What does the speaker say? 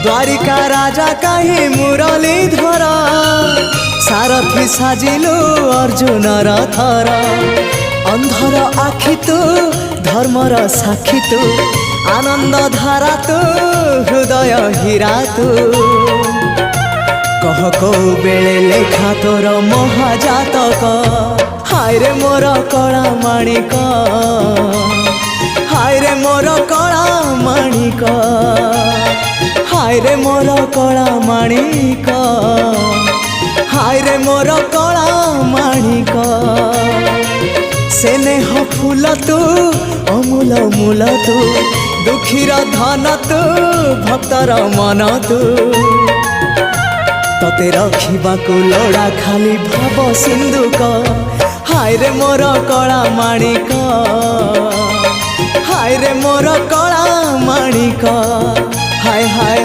द्वारिका राजा कहीं मुरलीधर सारथी साजिलु अर्जुनर थर अंधर आखि तू धर्मर साक्षी तू आनंद धारा तू हृदय हीरा तू कह को बेले लेखा तोर महाजातक हाय रे मोर कला माणिक हाय रे मोर कला माणिक हाय रे मोर कला माणिक हाय रे मोर कला माणिक स्नेह फूल तू अमूल मूल तू दुखीर धन तू भक्तर मन तू तते रखिबाकू लोड़ा खाली भाव सिंधुक हाय रे मोर कला माणिक हाय रे मोर कला माणिक हाय हाय।